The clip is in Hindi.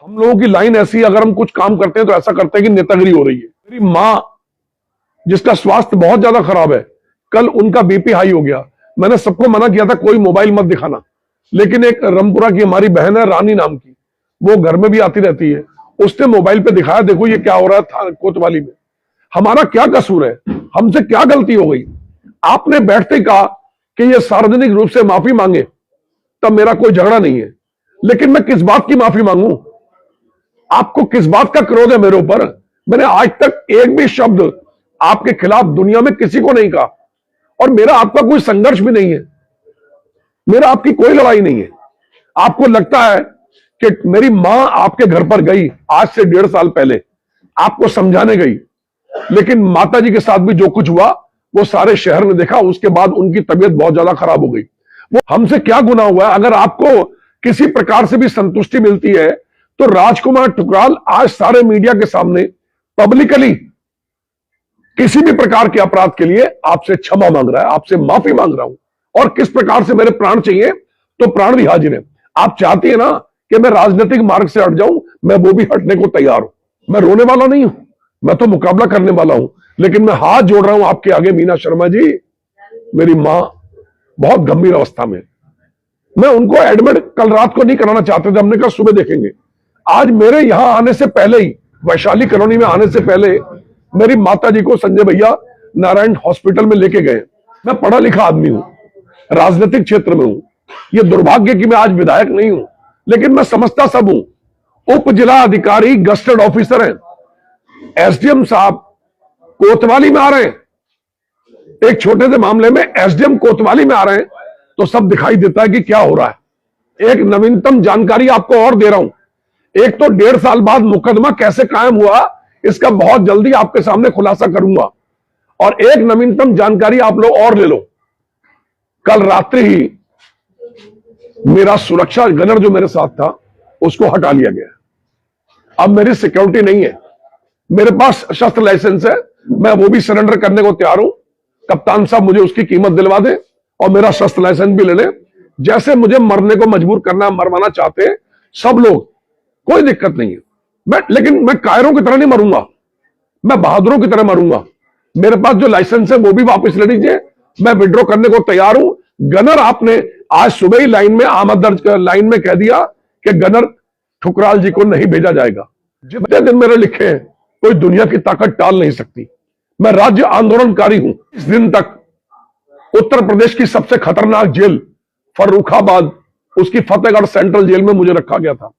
हम लोगों की लाइन ऐसी है, अगर हम कुछ काम करते हैं तो ऐसा करते हैं कि नेतागिरी हो रही है। मेरी मां जिसका स्वास्थ्य बहुत ज्यादा खराब है, कल उनका बीपी हाई हो गया। मैंने सबको मना किया था कोई मोबाइल मत दिखाना, लेकिन एक रमपुरा की हमारी बहन है रानी नाम की, वो घर में भी आती रहती है, उसने मोबाइल पे दिखाया देखो ये क्या हो रहा था कोतवाली में। हमारा क्या कसूर है, हमसे क्या गलती हो गई? आपने बैठते ही कहा कि ये सार्वजनिक रूप से माफी मांगे, तब मेरा कोई झगड़ा नहीं है, लेकिन मैं किस बात की माफी मांगू? आपको किस बात का क्रोध है मेरे ऊपर? मैंने आज तक एक भी शब्द आपके खिलाफ दुनिया में किसी को नहीं कहा, और मेरा आपका कोई संघर्ष भी नहीं है, मेरा आपकी कोई लड़ाई नहीं है। आपको लगता है कि मेरी मां आपके घर पर गई आज से 1.5 साल पहले, आपको समझाने गई, लेकिन माता जी के साथ भी जो कुछ हुआ वो सारे शहर ने देखा। उसके बाद उनकी तबीयत बहुत ज्यादा खराब हो गई। वो हमसे क्या गुनाह हुआ है? अगर आपको किसी प्रकार से भी संतुष्टि मिलती है तो राजकुमार ठुकराल आज सारे मीडिया के सामने पब्लिकली किसी भी प्रकार के अपराध के लिए आपसे क्षमा मांग रहा है, आपसे माफी मांग रहा हूं। और किस प्रकार से मेरे प्राण चाहिए तो प्राण भी हाजिर है। आप चाहती है ना कि मैं राजनीतिक मार्ग से हट जाऊं, मैं वो भी हटने को तैयार हूं। मैं रोने वाला नहीं हूं, मैं तो मुकाबला करने वाला हूं। लेकिन मैं हाथ जोड़ रहा हूं आपके आगे, मीना शर्मा जी, मेरी मां बहुत गंभीर अवस्था में। मैं उनको एडमिट कल रात को नहीं कराना चाहते थे, हमने कहा सुबह देखेंगे। आज मेरे यहां आने से पहले ही, वैशाली कॉलोनी में आने से पहले, मेरी माता जी को संजय भैया नारायण हॉस्पिटल में लेके गए। मैं पढ़ा लिखा आदमी हूं, राजनीतिक क्षेत्र में हूं। यह दुर्भाग्य कि मैं आज विधायक नहीं हूं, लेकिन मैं समझता सब हूं। उप जिला अधिकारी गस्टेड ऑफिसर हैं, एसडीएम साहब कोतवाली में आ रहे हैं, एक छोटे से मामले में एसडीएम कोतवाली में आ रहे हैं, तो सब दिखाई देता है कि क्या हो रहा है। एक नवीनतम जानकारी आपको और दे रहा हूं। एक तो 1.5 साल बाद मुकदमा कैसे कायम हुआ, इसका बहुत जल्दी आपके सामने खुलासा करूंगा। और एक नवीनतम जानकारी आप लोग और ले लो, कल रात्रि ही मेरा सुरक्षा गनर जो मेरे साथ था उसको हटा लिया गया। अब मेरी सिक्योरिटी नहीं है, मेरे पास शस्त्र लाइसेंस है, मैं वो भी सरेंडर करने को तैयार हूं। कप्तान साहब मुझे उसकी कीमत दिलवा दे और मेरा शस्त्र लाइसेंस भी ले ले। जैसे मुझे मरने को मजबूर करना, मरवाना चाहते हैं सब लोग, कोई दिक्कत नहीं है। लेकिन मैं कायरों की तरह नहीं मरूंगा, मैं बहादुरों की तरह मरूंगा। मेरे पास जो लाइसेंस है वो भी वापस ले लीजिए, मैं विड्रॉ करने को तैयार हूं। गनर आपने आज सुबह ही लाइन में आमद दर्ज कर लाइन में कह दिया कि गनर ठुकराल जी को नहीं भेजा जाएगा। जितने दिन मेरे लिखे हैं कोई दुनिया की ताकत टाल नहीं सकती। मैं राज्य आंदोलनकारी हूं। इस दिन तक उत्तर प्रदेश की सबसे खतरनाक जेल फर्रुखाबाद, उसकी फतेहगढ़ सेंट्रल जेल में मुझे रखा गया था।